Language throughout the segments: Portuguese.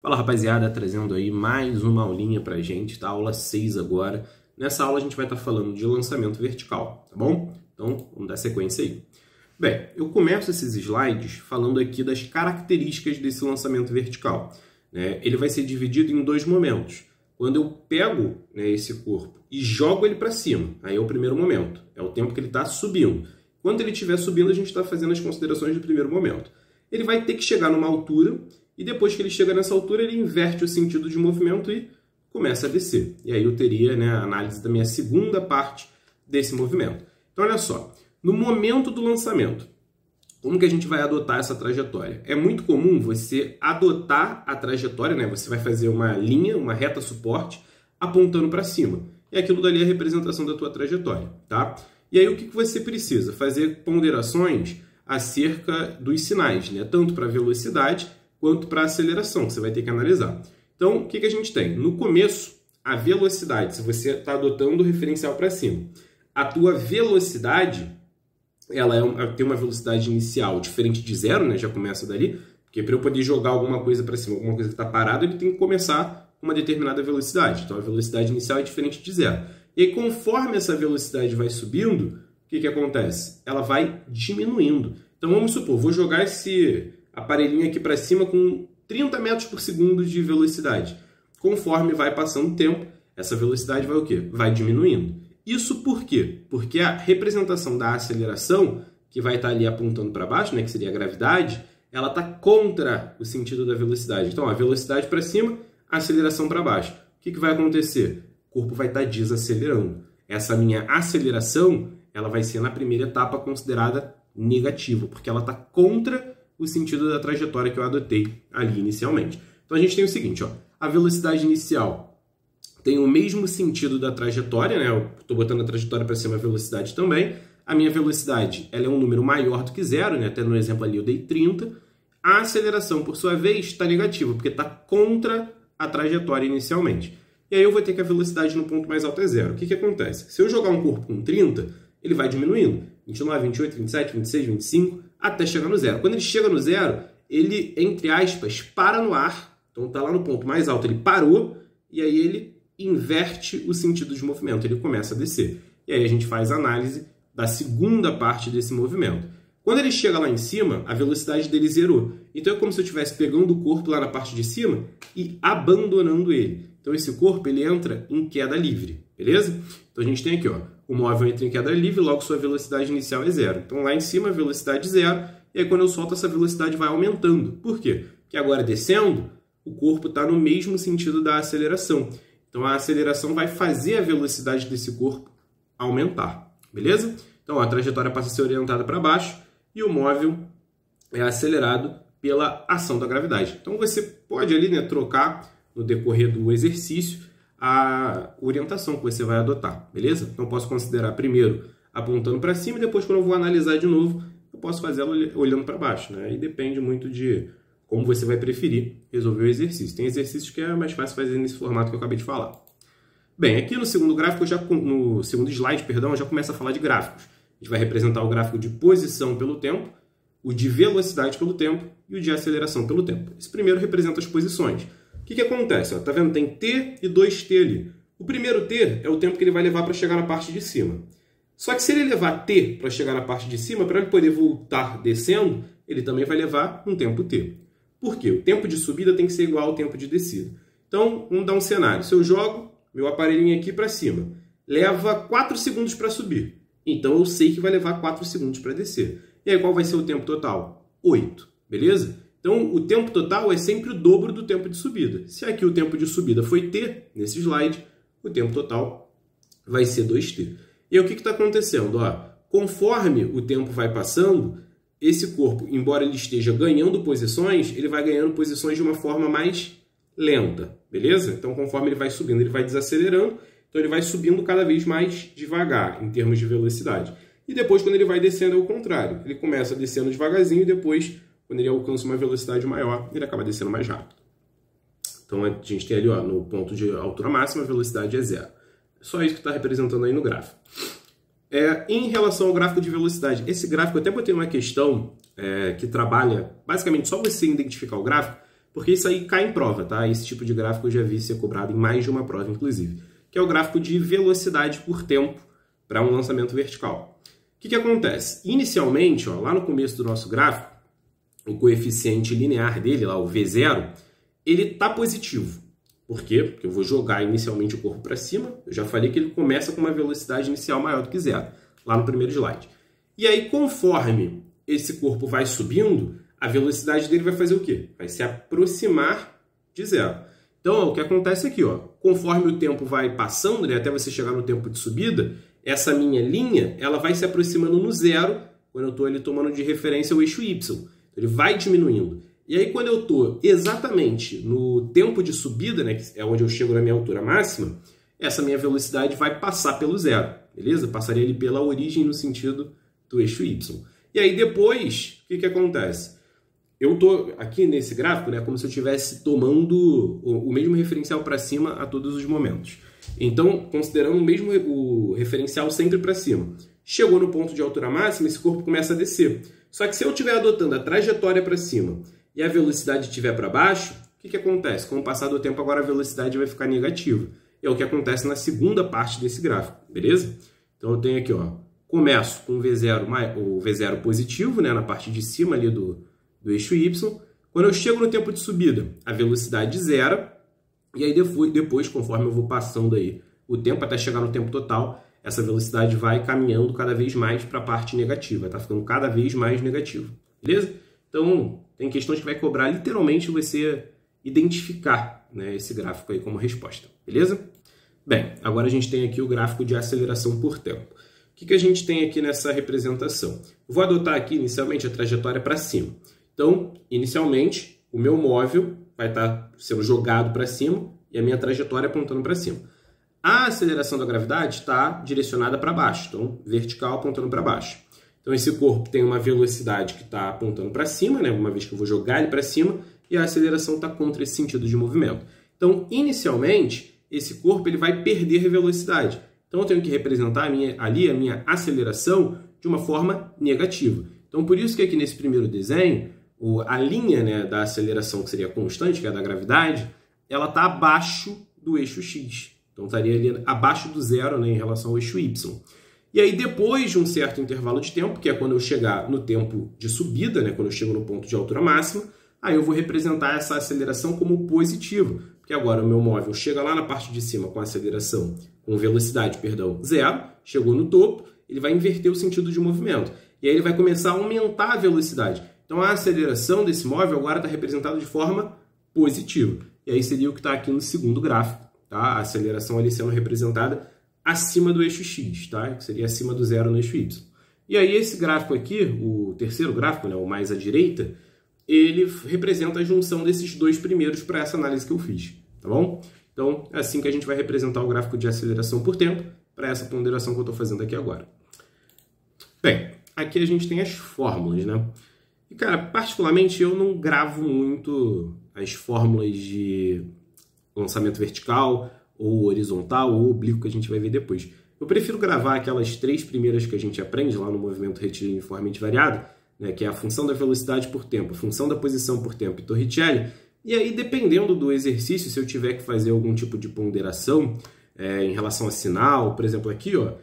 Fala rapaziada, trazendo aí mais uma aulinha pra gente, tá? Aula 6 agora. Nessa aula a gente vai estar falando de lançamento vertical, tá bom? Então vamos dar sequência aí. Bem, eu começo esses slides falando aqui das características desse lançamento vertical, né? Ele vai ser dividido em dois momentos. Quando eu pego, né, esse corpo e jogo ele para cima, aí é o primeiro momento, é o tempo que ele está subindo. Quando ele estiver subindo, a gente está fazendo as considerações do primeiro momento. Ele vai ter que chegar numa altura e depois que ele chega nessa altura, ele inverte o sentido de movimento e começa a descer. E aí eu teria, né, a análise da minha segunda parte desse movimento. Então, olha só, no momento do lançamento, como que a gente vai adotar essa trajetória? É muito comum você adotar a trajetória, né? Você vai fazer uma linha, uma reta suporte, apontando para cima. E aquilo dali é a representação da tua trajetória, tá? E aí o que você precisa? Fazer ponderações acerca dos sinais, né? Tanto para velocidade quanto para aceleração, que você vai ter que analisar. Então, o que a gente tem? No começo, a velocidade, se você está adotando o referencial para cima, a tua velocidade, ela tem uma velocidade inicial diferente de zero, né? Já começa dali, porque para eu poder jogar alguma coisa para cima, alguma coisa que está parada, ele tem que começar com uma determinada velocidade. Então, a velocidade inicial é diferente de zero. E aí, conforme essa velocidade vai subindo, o que acontece? Ela vai diminuindo. Então, vamos supor, vou jogar esse aparelhinho aqui para cima com 30 metros por segundo de velocidade. Conforme vai passando o tempo, essa velocidade vai o quê? Vai diminuindo. Isso por quê? Porque a representação da aceleração, que vai estar ali apontando para baixo, né, que seria a gravidade, ela está contra o sentido da velocidade. Então, a velocidade para cima, a aceleração para baixo. O que vai acontecer? O corpo vai estar desacelerando. Essa minha aceleração, ela vai ser na primeira etapa considerada negativa, porque ela está contra o sentido da trajetória que eu adotei ali inicialmente. Então a gente tem o seguinte, ó, a velocidade inicial tem o mesmo sentido da trajetória, né? Eu estou botando a trajetória para cima, a velocidade também. A minha velocidade, ela é um número maior do que zero, né? Até no exemplo ali eu dei 30. A aceleração, por sua vez, está negativa, porque está contra a trajetória inicialmente. E aí eu vou ter que a velocidade no ponto mais alto é zero. O que acontece? Se eu jogar um corpo com 30, ele vai diminuindo. 29, 28, 27, 26, 25, até chegar no zero. Quando ele chega no zero, ele, entre aspas, para no ar. Então está lá no ponto mais alto, ele parou, e aí ele inverte o sentido de movimento, ele começa a descer. E aí a gente faz a análise da segunda parte desse movimento. Quando ele chega lá em cima, a velocidade dele zerou. Então é como se eu estivesse pegando o corpo lá na parte de cima e abandonando ele. Então esse corpo ele entra em queda livre, beleza? Então a gente tem aqui, ó, o móvel entra em queda livre, logo sua velocidade inicial é zero. Então lá em cima a velocidade zero, e aí quando eu solto essa velocidade vai aumentando. Por quê? Porque agora descendo, o corpo está no mesmo sentido da aceleração. Então a aceleração vai fazer a velocidade desse corpo aumentar, beleza? Então a trajetória passa a ser orientada para baixo e o móvel é acelerado pela ação da gravidade. Então você pode ali, né, trocar no decorrer do exercício a orientação que você vai adotar, beleza? Então, eu posso considerar primeiro apontando para cima e depois, quando eu vou analisar de novo, eu posso fazer ela olhando para baixo, né? E depende muito de como você vai preferir resolver o exercício. Tem exercícios que é mais fácil fazer nesse formato que eu acabei de falar. Bem, aqui no segundo gráfico, no segundo slide, perdão, eu já começo a falar de gráficos. A gente vai representar o gráfico de posição pelo tempo, o de velocidade pelo tempo e o de aceleração pelo tempo. Esse primeiro representa as posições. O que acontece? Ó, tá vendo? Tem T e 2T ali. O primeiro T é o tempo que ele vai levar para chegar na parte de cima. Só que se ele levar T para chegar na parte de cima, para ele poder voltar descendo, ele também vai levar um tempo T. Por quê? O tempo de subida tem que ser igual ao tempo de descida. Então, vamos dar um cenário. Se eu jogo meu aparelhinho aqui para cima, leva 4 segundos para subir. Então, eu sei que vai levar 4 segundos para descer. E aí, qual vai ser o tempo total? 8. Beleza? Então, o tempo total é sempre o dobro do tempo de subida. Se aqui o tempo de subida foi T, nesse slide, o tempo total vai ser 2T. E aí, o que está acontecendo? Ó, conforme o tempo vai passando, esse corpo, embora ele esteja ganhando posições, ele vai ganhando posições de uma forma mais lenta, beleza? Então, conforme ele vai subindo, ele vai desacelerando, então ele vai subindo cada vez mais devagar, em termos de velocidade. E depois, quando ele vai descendo, é o contrário. Ele começa descendo devagarzinho e depois, quando ele alcança uma velocidade maior, ele acaba descendo mais rápido. Então, a gente tem ali, ó, no ponto de altura máxima, a velocidade é zero. Só isso que está representando aí no gráfico. Em relação ao gráfico de velocidade, esse gráfico, eu até botei uma questão que trabalha, basicamente, só você identificar o gráfico, porque isso aí cai em prova, tá? Esse tipo de gráfico eu já vi ser cobrado em mais de uma prova, inclusive, que é o gráfico de velocidade por tempo para um lançamento vertical. O que acontece? Inicialmente, ó, lá no começo do nosso gráfico, o coeficiente linear dele, lá, o V0, ele está positivo. Por quê? Porque eu vou jogar inicialmente o corpo para cima. Eu já falei que ele começa com uma velocidade inicial maior do que zero, lá no primeiro slide. E aí, conforme esse corpo vai subindo, a velocidade dele vai fazer o quê? Vai se aproximar de zero. Então, ó, o que acontece aqui, ó, conforme o tempo vai passando, né, até você chegar no tempo de subida, essa minha linha ela vai se aproximando no zero quando eu estou ali tomando de referência o eixo Y. Então, ele vai diminuindo. E aí, quando eu estou exatamente no tempo de subida, né, que é onde eu chego na minha altura máxima, essa minha velocidade vai passar pelo zero, beleza? Passaria ali pela origem no sentido do eixo Y. E aí, depois, o que acontece? Eu estou aqui nesse gráfico, né, como se eu estivesse tomando o mesmo referencial para cima a todos os momentos. Então, considerando o referencial sempre para cima. Chegou no ponto de altura máxima, esse corpo começa a descer. Só que se eu estiver adotando a trajetória para cima e a velocidade estiver para baixo, o que acontece? Com o passar do tempo, agora a velocidade vai ficar negativa. É o que acontece na segunda parte desse gráfico, beleza? Então, eu tenho aqui, ó, começo com o V0 positivo, né, na parte de cima ali do eixo Y. Quando eu chego no tempo de subida, a velocidade zera. E aí depois, conforme eu vou passando aí o tempo até chegar no tempo total, essa velocidade vai caminhando cada vez mais para a parte negativa. Está ficando cada vez mais negativo. Beleza? Então, tem questões que vai cobrar literalmente você identificar, né, esse gráfico aí como resposta. Beleza? Bem, agora a gente tem aqui o gráfico de aceleração por tempo. O que a gente tem aqui nessa representação? Eu vou adotar aqui inicialmente a trajetória para cima. Então, inicialmente, o meu móvel vai estar sendo jogado para cima e a minha trajetória apontando para cima. A aceleração da gravidade está direcionada para baixo, então vertical apontando para baixo. Então, esse corpo tem uma velocidade que está apontando para cima, né, uma vez que eu vou jogar ele para cima, e a aceleração está contra esse sentido de movimento. Então, inicialmente, esse corpo ele vai perder velocidade. Então, eu tenho que representar a minha aceleração de uma forma negativa. Então, por isso que aqui nesse primeiro desenho, a linha, né, da aceleração, que seria constante, que é a da gravidade, ela está abaixo do eixo X. Então, estaria ali abaixo do zero, né, em relação ao eixo Y. E aí, depois de um certo intervalo de tempo, que é quando eu chegar no tempo de subida, né, quando eu chego no ponto de altura máxima, aí eu vou representar essa aceleração como positiva. Porque agora o meu móvel chega lá na parte de cima com aceleração, com velocidade, zero, chegou no topo, ele vai inverter o sentido de movimento. E aí ele vai começar a aumentar a velocidade. Então, a aceleração desse móvel agora está representada de forma positiva. E aí seria o que está aqui no segundo gráfico. Tá? A aceleração ali sendo representada acima do eixo X, tá? Que seria acima do zero no eixo Y. E aí esse gráfico aqui, o terceiro gráfico, né, o mais à direita, ele representa a junção desses dois primeiros para essa análise que eu fiz. Tá bom? Então, é assim que a gente vai representar o gráfico de aceleração por tempo para essa ponderação que eu estou fazendo aqui agora. Bem, aqui a gente tem as fórmulas, né? E, cara, particularmente eu não gravo muito as fórmulas de lançamento vertical, ou horizontal, ou oblíquo, que a gente vai ver depois. Eu prefiro gravar aquelas três primeiras que a gente aprende lá no movimento retilíneo uniformemente variado, né, que é a função da velocidade por tempo, a função da posição por tempo e Torricelli. E aí, dependendo do exercício, se eu tiver que fazer algum tipo de ponderação em relação a sinal, por exemplo, aqui, ó,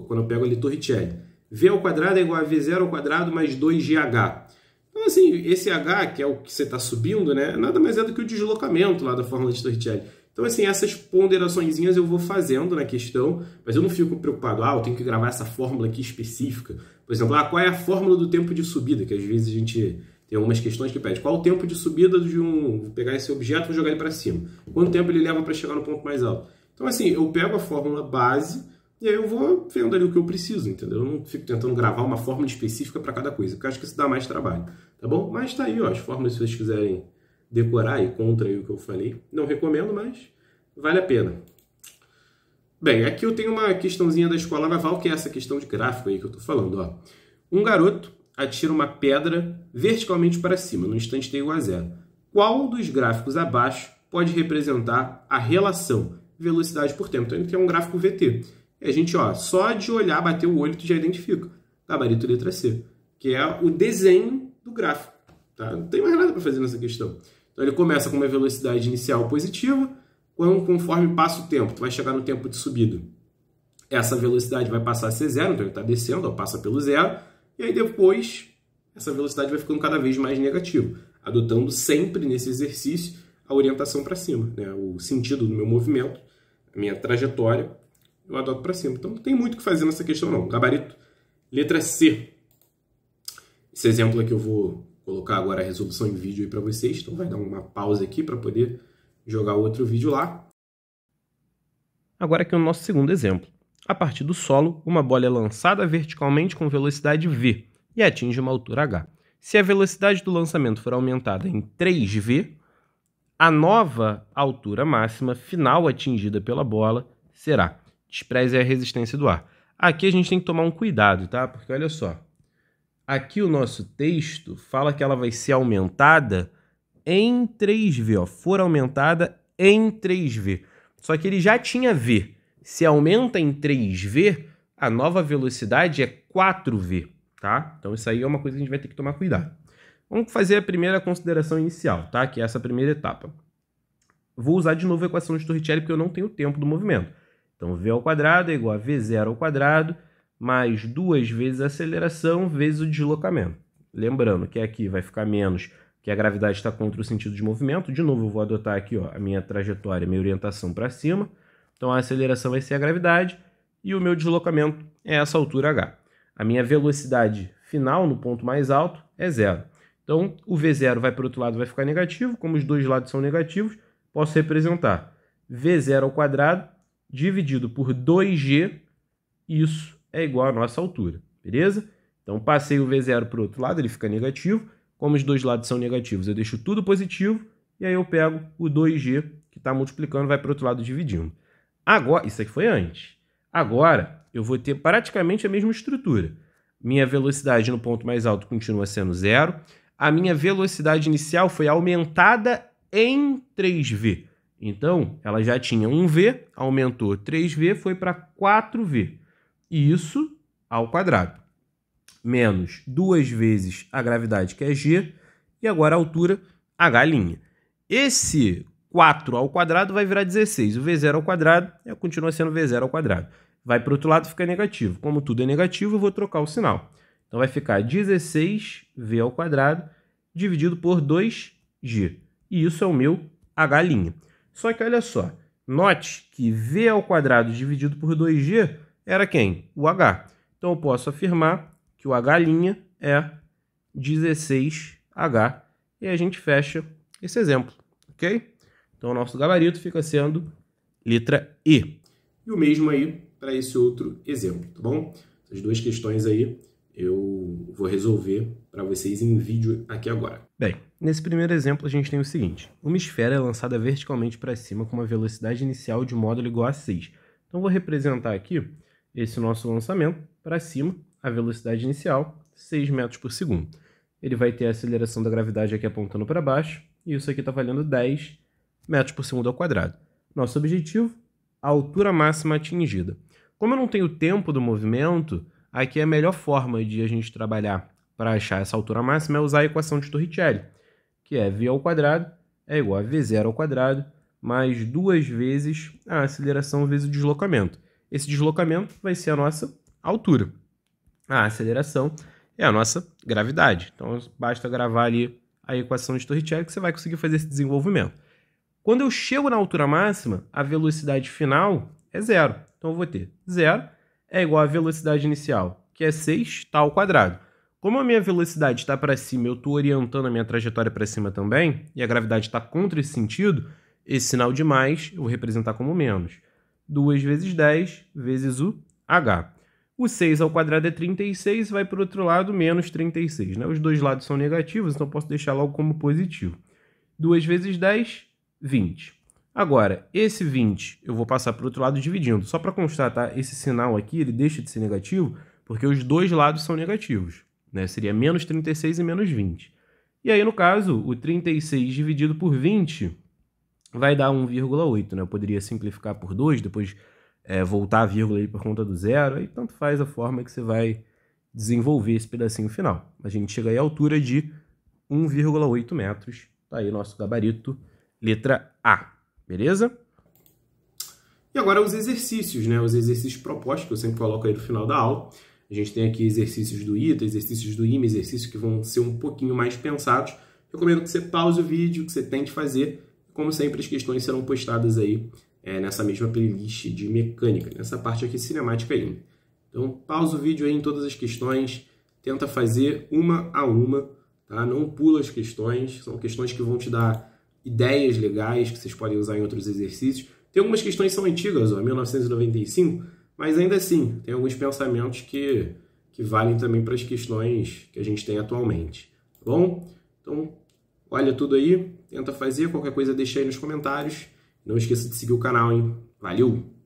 quando eu pego ali Torricelli, V ao quadrado é igual a V0 ao quadrado mais 2GH. Então, assim, esse H, que é o que você está subindo, né, nada mais é do que o deslocamento lá da fórmula de Torricelli. Então, assim, essas ponderaçõezinhas eu vou fazendo na questão, mas eu não fico preocupado, eu tenho que gravar essa fórmula aqui específica. Por exemplo, qual é a fórmula do tempo de subida, que às vezes a gente tem algumas questões que pede. Qual o tempo de subida vou pegar esse objeto e vou jogar ele para cima? Quanto tempo ele leva para chegar no ponto mais alto? Então, assim, eu pego a fórmula base e aí eu vou vendo ali o que eu preciso, entendeu? Eu não fico tentando gravar uma fórmula específica para cada coisa, porque eu acho que isso dá mais trabalho, tá bom? Mas tá aí, ó, as fórmulas, se vocês quiserem decorar e contra aí o que eu falei. Não recomendo, mas vale a pena. Bem, aqui eu tenho uma questãozinha da escola naval, que é essa questão de gráfico aí que eu tô falando, ó. Um garoto atira uma pedra verticalmente para cima, no instante t igual a zero. Qual dos gráficos abaixo pode representar a relação velocidade por tempo? Então, ele tem um gráfico VT. E a gente, ó, só de olhar, bater o olho, tu já identifica. Gabarito letra C, que é o desenho do gráfico. Tá? Não tem mais nada para fazer nessa questão. Então ele começa com uma velocidade inicial positiva, conforme passa o tempo, tu vai chegar no tempo de subida. Essa velocidade vai passar a ser zero, então ele está descendo, ó, passa pelo zero, e aí depois essa velocidade vai ficando cada vez mais negativa, adotando sempre nesse exercício a orientação para cima, né? O sentido do meu movimento, a minha trajetória, eu adoto para cima. Então não tem muito o que fazer nessa questão não. Gabarito, letra C. Esse exemplo aqui eu vou colocar agora a resolução em vídeo aí para vocês, então vai dar uma pausa aqui para poder jogar outro vídeo lá. Agora aqui é o nosso segundo exemplo. A partir do solo, uma bola é lançada verticalmente com velocidade v e atinge uma altura h. Se a velocidade do lançamento for aumentada em 3v, a nova altura máxima final atingida pela bola será. Despreze a resistência do ar. Aqui a gente tem que tomar um cuidado, tá? Porque olha só, aqui o nosso texto fala que ela vai ser aumentada em 3v, ó, for aumentada em 3v. Só que ele já tinha v. Se aumenta em 3v, a nova velocidade é 4v, tá? Então isso aí é uma coisa que a gente vai ter que tomar cuidado. Vamos fazer a primeira consideração inicial, tá? Que é essa primeira etapa. Vou usar de novo a equação de Torricelli porque eu não tenho o tempo do movimento. Então v ao quadrado é igual a v0 ao quadrado mais 2 vezes a aceleração vezes o deslocamento. Lembrando que aqui vai ficar menos, que a gravidade está contra o sentido de movimento. De novo eu vou adotar aqui, ó, a minha trajetória, minha orientação para cima. Então a aceleração vai ser a gravidade e o meu deslocamento é essa altura h. A minha velocidade final no ponto mais alto é zero. Então o v0 vai para o outro lado, vai ficar negativo. Como os dois lados são negativos, posso representar v0 ao quadrado dividido por 2g, isso é igual à nossa altura, beleza? Então passei o v0 para o outro lado, ele fica negativo. Como os dois lados são negativos, eu deixo tudo positivo e aí eu pego o 2g que está multiplicando, vai para o outro lado dividindo. Agora, isso aqui foi antes. Agora, eu vou ter praticamente a mesma estrutura. Minha velocidade no ponto mais alto continua sendo zero. A minha velocidade inicial foi aumentada em 3v. Então, ela já tinha 1v, aumentou 3v, foi para 4v. E isso ao quadrado. Menos 2 vezes a gravidade, que é g, e agora a altura, h'. Esse 4 ao quadrado vai virar 16. O v0 ao quadrado continua sendo v0 ao quadrado. Vai para o outro lado e fica negativo. Como tudo é negativo, eu vou trocar o sinal. Então vai ficar 16v ao quadrado dividido por 2g. E isso é o meu h'. Só que olha só, note que v ao quadrado dividido por 2g era quem? O h. Então eu posso afirmar que o h' é 16h. E a gente fecha esse exemplo, ok? Então o nosso gabarito fica sendo letra E. E o mesmo aí para esse outro exemplo, tá bom? Essas duas questões aí eu vou resolver para vocês em vídeo aqui agora. Bem, nesse primeiro exemplo a gente tem o seguinte. Uma esfera é lançada verticalmente para cima com uma velocidade inicial de módulo igual a 6. Então vou representar aqui esse nosso lançamento para cima, a velocidade inicial, 6 metros por segundo. Ele vai ter a aceleração da gravidade aqui apontando para baixo, e isso aqui está valendo 10 metros por segundo ao quadrado. Nosso objetivo, a altura máxima atingida. Como eu não tenho tempo do movimento, aqui a melhor forma de a gente trabalhar para achar essa altura máxima é usar a equação de Torricelli, que é v ao quadrado é igual a v0 ao quadrado mais 2 vezes a aceleração vezes o deslocamento. Esse deslocamento vai ser a nossa altura. A aceleração é a nossa gravidade. Então basta gravar ali a equação de Torricelli que você vai conseguir fazer esse desenvolvimento. Quando eu chego na altura máxima, a velocidade final é zero. Então eu vou ter 0 é igual à velocidade inicial, que é 6, tá ao quadrado. Como a minha velocidade está para cima, eu estou orientando a minha trajetória para cima também, e a gravidade está contra esse sentido, esse sinal de mais eu vou representar como menos. 2 vezes 10 vezes o h. O 6 ao quadrado é 36, vai para o outro lado, menos 36. Né? Os dois lados são negativos, então eu posso deixar logo como positivo. 2 vezes 10, 20. Agora, esse 20 eu vou passar para o outro lado dividindo. Só para constar, tá? Esse sinal aqui ele deixa de ser negativo porque os dois lados são negativos. Né? Seria menos 36 e menos 20. E aí, no caso, o 36 dividido por 20 vai dar 1,8. Né? Eu poderia simplificar por 2, depois voltar a vírgula aí por conta do zero. Aí tanto faz a forma que você vai desenvolver esse pedacinho final. A gente chega aí à altura de 1,8 metros Tá aí nosso gabarito, letra A, beleza? E agora os exercícios, né? Os exercícios propostos, que eu sempre coloco aí no final da aula. A gente tem aqui exercícios do ITA, exercícios do IME, exercícios que vão ser um pouquinho mais pensados. Recomendo que você pause o vídeo, que você tente fazer. Como sempre, as questões serão postadas aí nessa mesma playlist de mecânica, nessa parte aqui cinemática IME. Então, pausa o vídeo aí em todas as questões, tenta fazer uma a uma, tá? Não pula as questões, são questões que vão te dar ideias legais que vocês podem usar em outros exercícios. Tem algumas questões que são antigas, 1995, mas ainda assim, tem alguns pensamentos que valem também para as questões que a gente tem atualmente, tá bom? Então, olha tudo aí, tenta fazer, qualquer coisa deixa aí nos comentários. Não esqueça de seguir o canal, hein? Valeu!